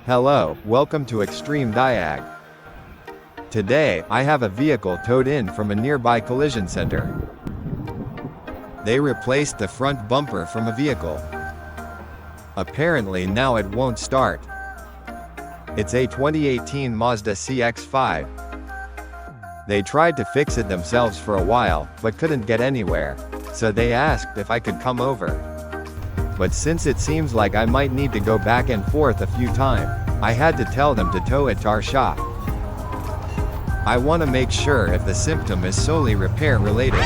Hello, welcome to Extreme Diag. Today, I have a vehicle towed in from a nearby collision center. They replaced the front bumper from a vehicle. Apparently now it won't start. It's a 2018 Mazda CX-5. They tried to fix it themselves for a while, but couldn't get anywhere, so they asked if I could come over. But since it seems like I might need to go back and forth a few times, I had to tell them to tow it to our shop. I want to make sure if the symptom is solely repair related,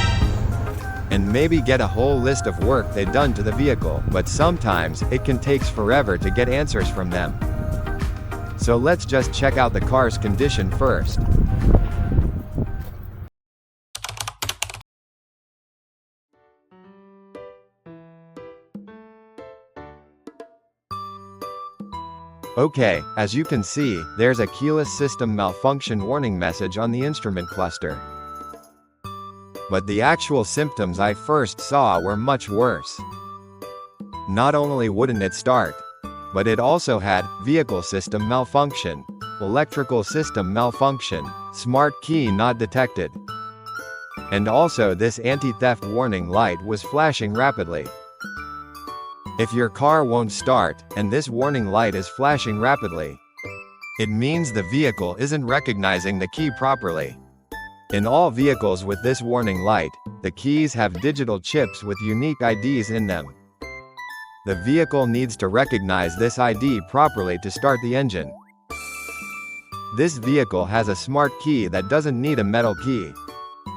and maybe get a whole list of work they've done to the vehicle, but sometimes it can take forever to get answers from them. So let's just check out the car's condition first. Okay, as you can see, there's a keyless system malfunction warning message on the instrument cluster. But the actual symptoms I first saw were much worse. Not only wouldn't it start, but it also had vehicle system malfunction, electrical system malfunction, smart key not detected. And also this anti-theft warning light was flashing rapidly. If your car won't start, and this warning light is flashing rapidly, it means the vehicle isn't recognizing the key properly. In all vehicles with this warning light, the keys have digital chips with unique IDs in them. The vehicle needs to recognize this ID properly to start the engine. This vehicle has a smart key that doesn't need a metal key.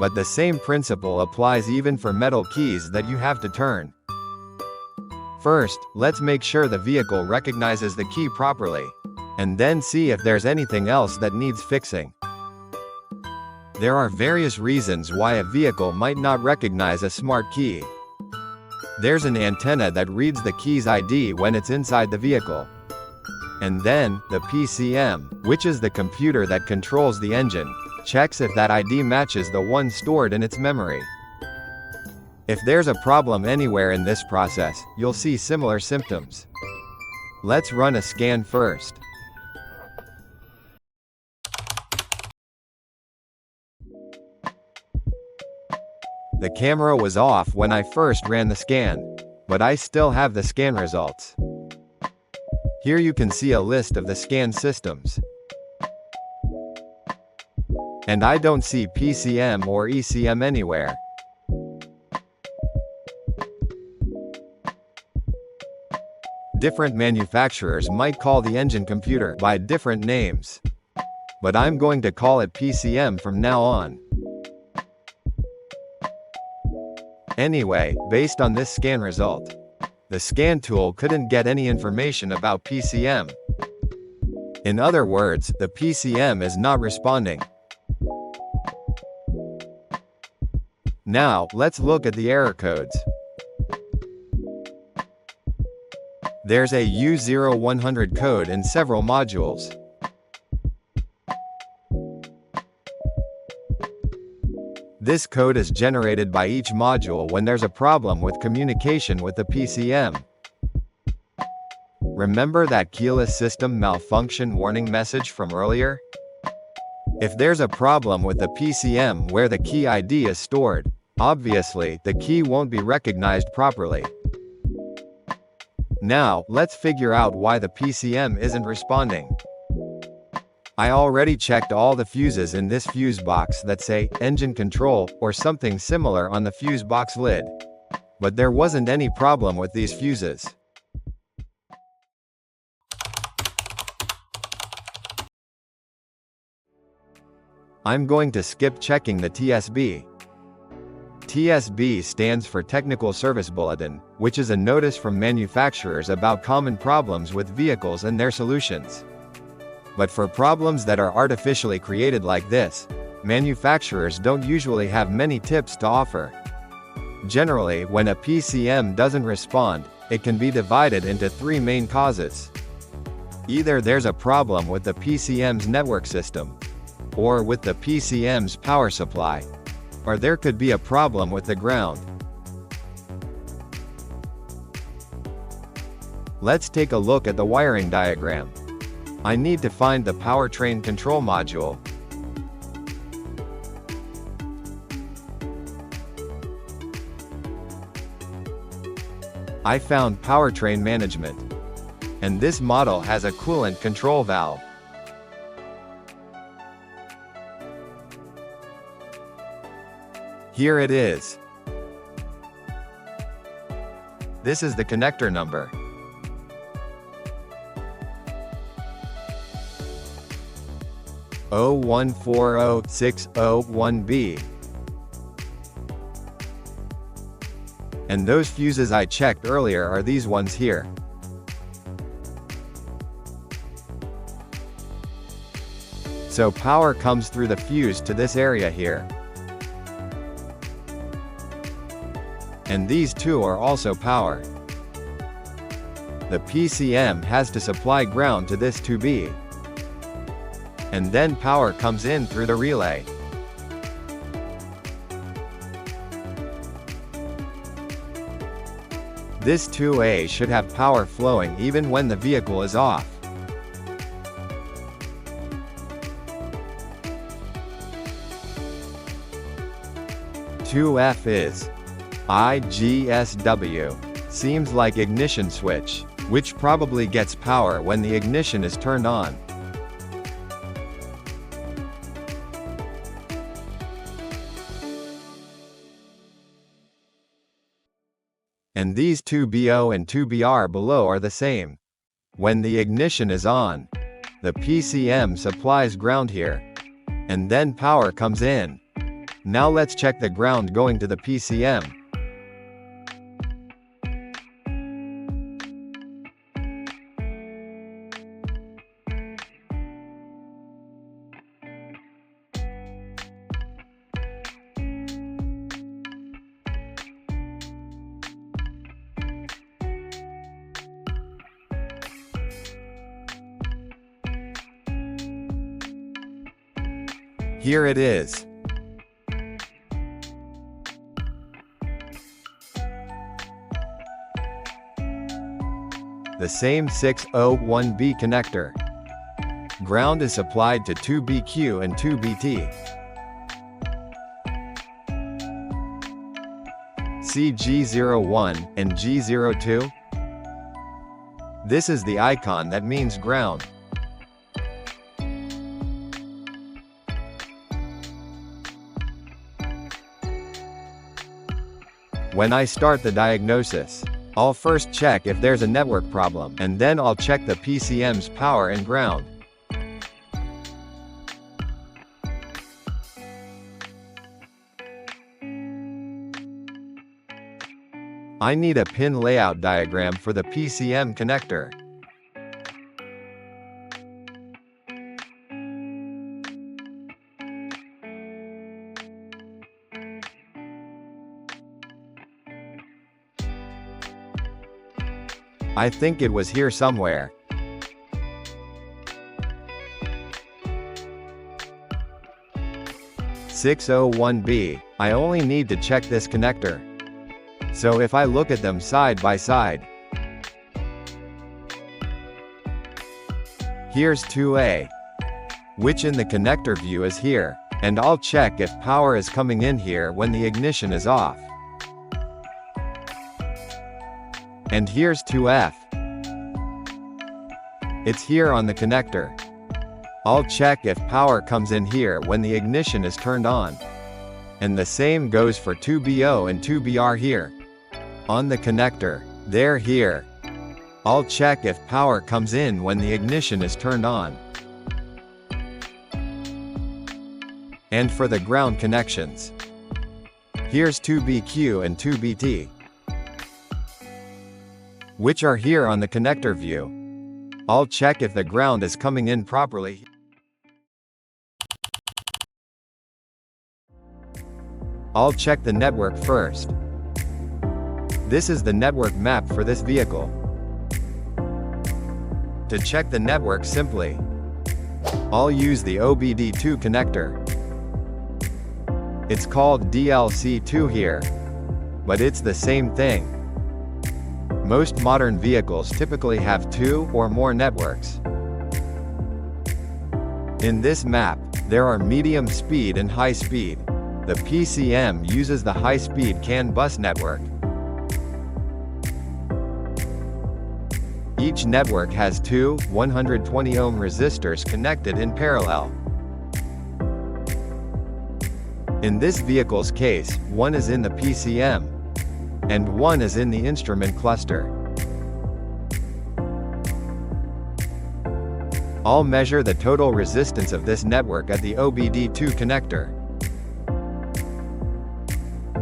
But the same principle applies even for metal keys that you have to turn. First, let's make sure the vehicle recognizes the key properly, and then see if there's anything else that needs fixing. There are various reasons why a vehicle might not recognize a smart key. There's an antenna that reads the key's ID when it's inside the vehicle. And then, the PCM, which is the computer that controls the engine, checks if that ID matches the one stored in its memory. If there's a problem anywhere in this process, you'll see similar symptoms. Let's run a scan first. The camera was off when I first ran the scan, but I still have the scan results. Here you can see a list of the scan systems. And I don't see PCM or ECM anywhere. Different manufacturers might call the engine computer by different names, but I'm going to call it PCM from now on. Anyway, based on this scan result, the scan tool couldn't get any information about PCM. In other words, the PCM is not responding. Now, let's look at the error codes. There's a U0100 code in several modules. This code is generated by each module when there's a problem with communication with the PCM. Remember that keyless system malfunction warning message from earlier? If there's a problem with the PCM where the key ID is stored, obviously, the key won't be recognized properly. Now, let's figure out why the PCM isn't responding. I already checked all the fuses in this fuse box that say, engine control, or something similar on the fuse box lid. But there wasn't any problem with these fuses. I'm going to skip checking the TSB. TSB stands for Technical Service Bulletin, which is a notice from manufacturers about common problems with vehicles and their solutions. But for problems that are artificially created like this, manufacturers don't usually have many tips to offer. Generally, when a PCM doesn't respond, it can be divided into three main causes. Either there's a problem with the PCM's network system, or with the PCM's power supply, or there could be a problem with the ground. Let's take a look at the wiring diagram. I need to find the powertrain control module. I found powertrain management. And this model has a coolant control valve. Here it is. This is the connector number. O140601B. And those fuses I checked earlier are these ones here. So power comes through the fuse to this area here. And these two are also power. The PCM has to supply ground to this 2B. And then power comes in through the relay. This 2A should have power flowing even when the vehicle is off. "2F is IGSW. Seems like ignition switch, which probably gets power when the ignition is turned on. And these 2BO and 2BR below are the same. When the ignition is on, the PCM supplies ground here. And then power comes in. Now let's check the ground going to the PCM. Here it is. The same 601B connector. Ground is supplied to 2BQ and 2BT. See G01 and G02? This is the icon that means ground. When I start the diagnosis, I'll first check if there's a network problem, and then I'll check the PCM's power and ground. I need a pin layout diagram for the PCM connector. I think it was here somewhere. "601B, I only need to check this connector. So if I look at them side by side, here's 2A, which in the connector view is here, and I'll check if power is coming in here when the ignition is off. And here's 2F. It's here on the connector. I'll check if power comes in here when the ignition is turned on. And the same goes for 2BO and 2BR here. On the connector, they're here. I'll check if power comes in when the ignition is turned on. And for the ground connections, here's 2BQ and 2BT, which are here on the connector view. I'll check if the ground is coming in properly. I'll check the network first. This is the network map for this vehicle. To check the network simply, I'll use the OBD2 connector. It's called DLC2 here, but it's the same thing. Most modern vehicles typically have 2 or more networks. In this map, there are medium speed and high speed. The PCM uses the high-speed CAN bus network. Each network has two 120 ohm resistors connected in parallel. In this vehicle's case, one is in the PCM, and one is in the instrument cluster. I'll measure the total resistance of this network at the OBD2 connector.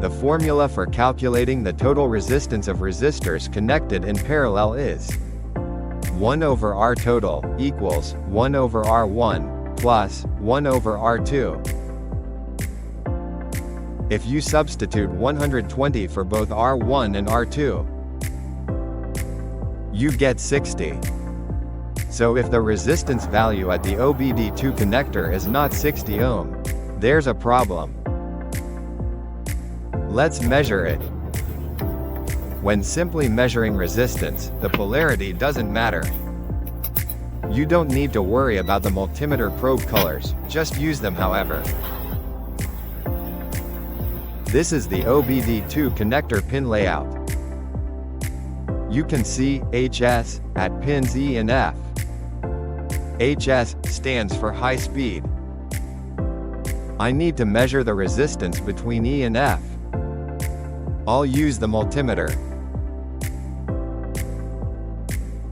The formula for calculating the total resistance of resistors connected in parallel is 1 over R total equals 1 over R1 plus 1 over R2. If you substitute 120 for both R1 and R2, you get 60. So if the resistance value at the OBD2 connector is not 60 ohm, there's a problem. Let's measure it. When simply measuring resistance, the polarity doesn't matter. You don't need to worry about the multimeter probe colors, just use them however. This is the OBD2 connector pin layout. You can see HS at pins E and F. HS stands for high speed. I need to measure the resistance between E and F. I'll use the multimeter.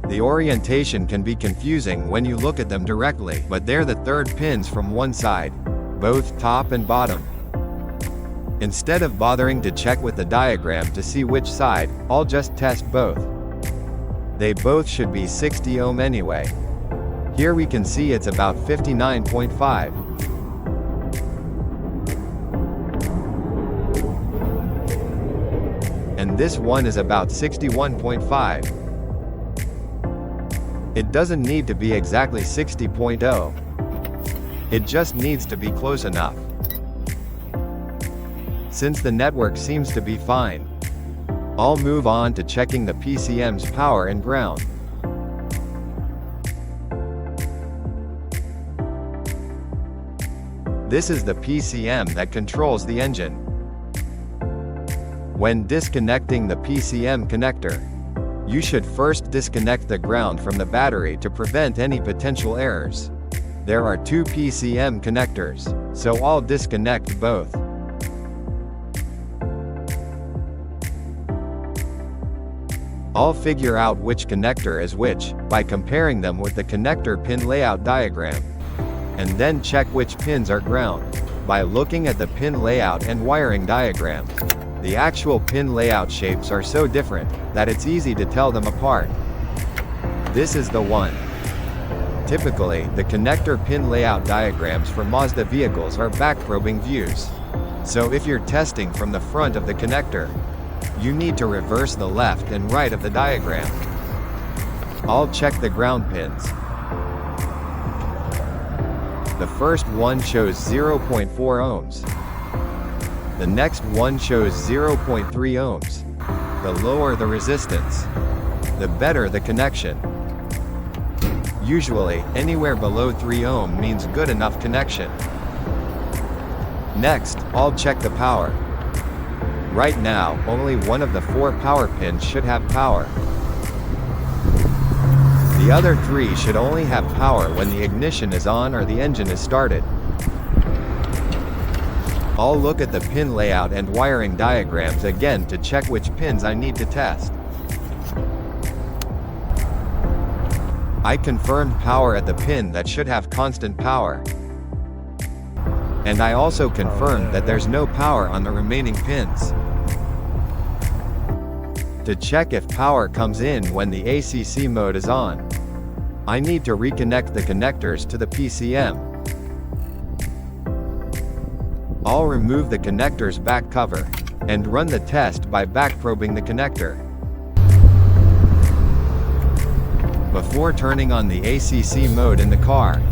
The orientation can be confusing when you look at them directly, but they're the third pins from one side, both top and bottom. Instead of bothering to check with the diagram to see which side, I'll just test both. They both should be 60 ohm anyway. Here we can see it's about 59.5. And this one is about 61.5. It doesn't need to be exactly 60.0. It just needs to be close enough. Since the network seems to be fine, I'll move on to checking the PCM's power and ground. This is the PCM that controls the engine. When disconnecting the PCM connector, you should first disconnect the ground from the battery to prevent any potential errors. There are two PCM connectors, so I'll disconnect both. I'll figure out which connector is which by comparing them with the connector pin layout diagram, and then check which pins are ground by looking at the pin layout and wiring diagram. The actual pin layout shapes are so different that it's easy to tell them apart. This is the one. Typically, the connector pin layout diagrams for Mazda vehicles are back-probing views. So if you're testing from the front of the connector, you need to reverse the left and right of the diagram. I'll check the ground pins. The first one shows 0.4 ohms. The next one shows 0.3 ohms. The lower the resistance, the better the connection. Usually, anywhere below 3 ohm means good enough connection. Next, I'll check the power. Right now, only one of the 4 power pins should have power. The other 3 should only have power when the ignition is on or the engine is started. I'll look at the pin layout and wiring diagrams again to check which pins I need to test. I confirmed power at the pin that should have constant power. And I also confirmed that there's no power on the remaining pins. To check if power comes in when the ACC mode is on, I need to reconnect the connectors to the PCM. I'll remove the connector's back cover and run the test by back-probing the connector. Before turning on the ACC mode in the car,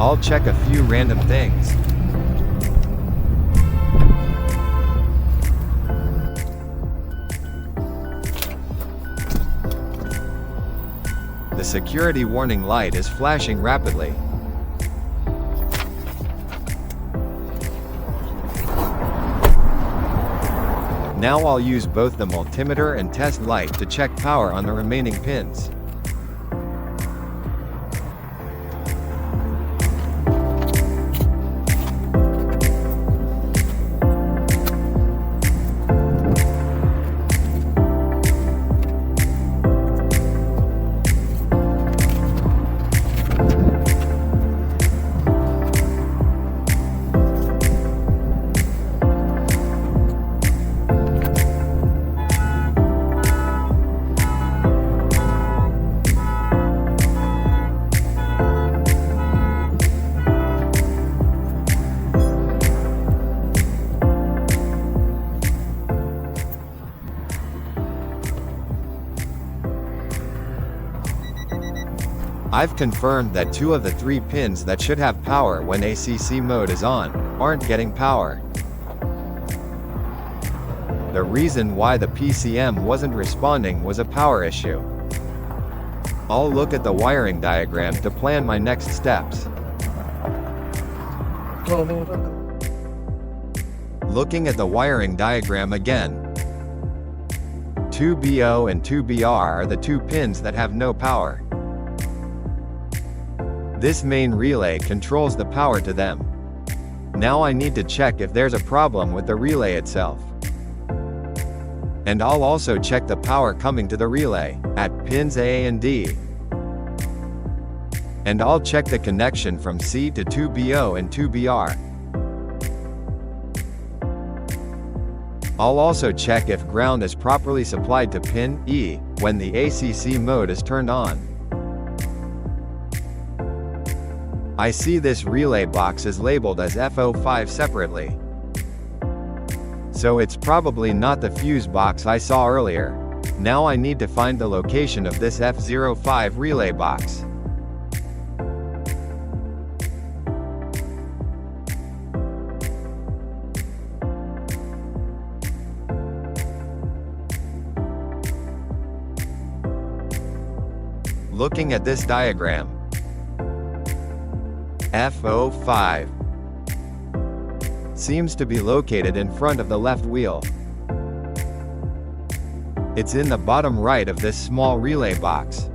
I'll check a few random things. The security warning light is flashing rapidly. Now I'll use both the multimeter and test light to check power on the remaining pins. I've confirmed that 2 of the 3 pins that should have power when ACC mode is on, aren't getting power. The reason why the PCM wasn't responding was a power issue. I'll look at the wiring diagram to plan my next steps. Looking at the wiring diagram again. 2BO and 2BR are the 2 pins that have no power. This main relay controls the power to them. Now I need to check if there's a problem with the relay itself. And I'll also check the power coming to the relay, at pins A and D. And I'll check the connection from C to 2BO and 2BR. I'll also check if ground is properly supplied to pin E, when the ACC mode is turned on. I see this relay box is labeled as F05 separately. So it's probably not the fuse box I saw earlier. Now I need to find the location of this F05 relay box. Looking at this diagram, F05 seems to be located in front of the left wheel. It's in the bottom right of this small relay box.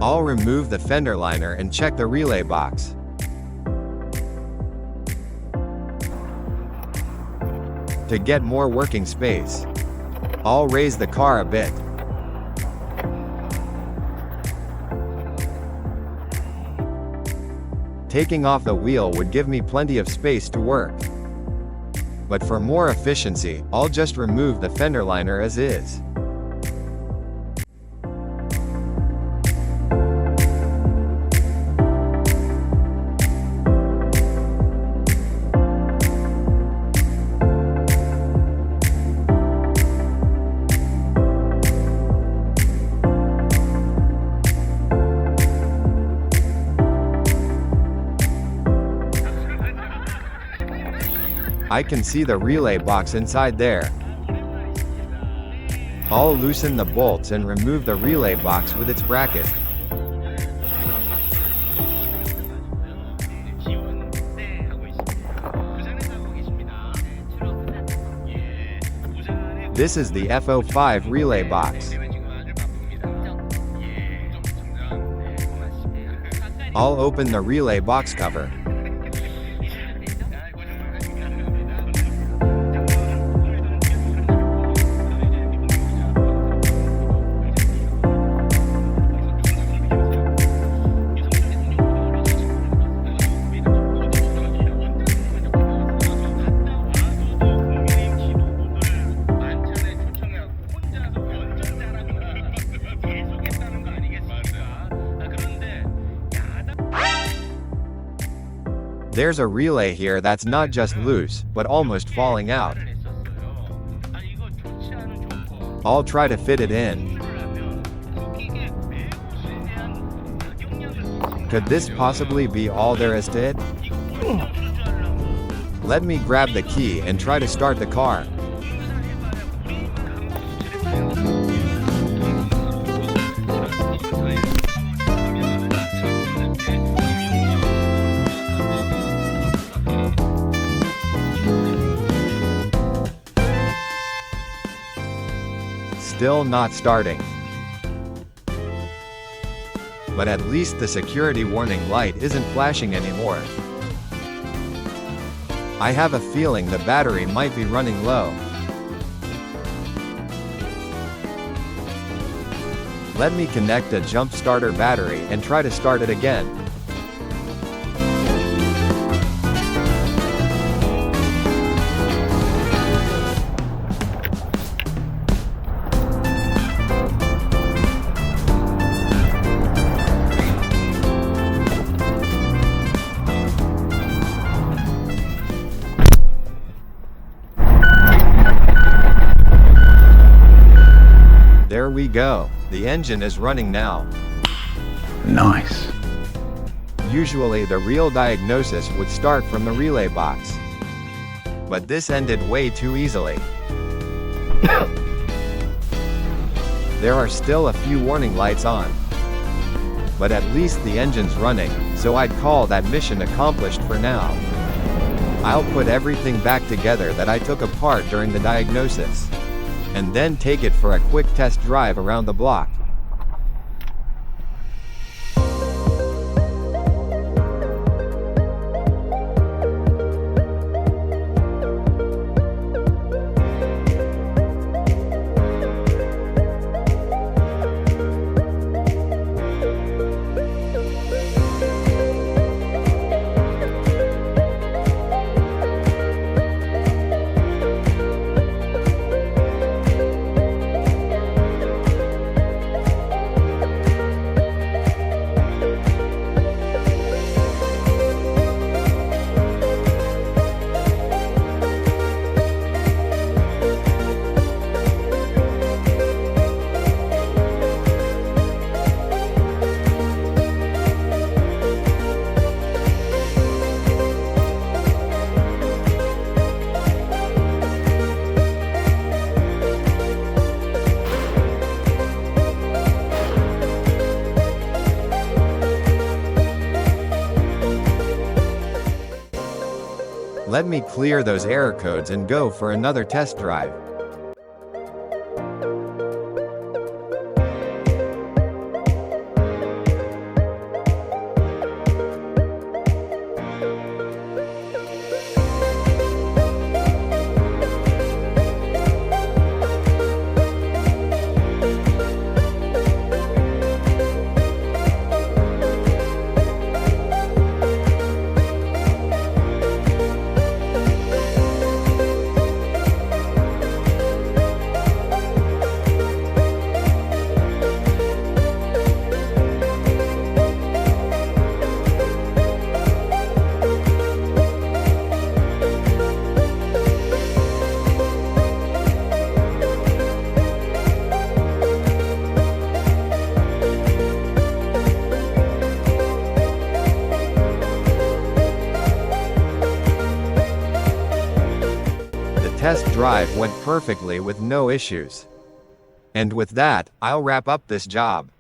I'll remove the fender liner and check the relay box. To get more working space, I'll raise the car a bit. Taking off the wheel would give me plenty of space to work. But for more efficiency, I'll just remove the fender liner as is. I can see the relay box inside there. I'll loosen the bolts and remove the relay box with its bracket. This is the F05 relay box. I'll open the relay box cover. There's a relay here that's not just loose, but almost falling out. I'll try to fit it in. Could this possibly be all there is to it? Let me grab the key and try to start the car. still not starting. But at least the security warning light isn't flashing anymore. I have a feeling the battery might be running low. Let me connect a jump starter battery and try to start it again. There we go. The engine is running now. Nice. Usually the real diagnosis would start from the relay box. But this ended way too easily. There are still a few warning lights on. But at least the engine's running, so I'd call that mission accomplished for now. I'll put everything back together that I took apart during the diagnosis. And then take it for a quick test drive around the block. Let me clear those error codes and go for another test drive. Test drive went perfectly with no issues. And with that, I'll wrap up this job.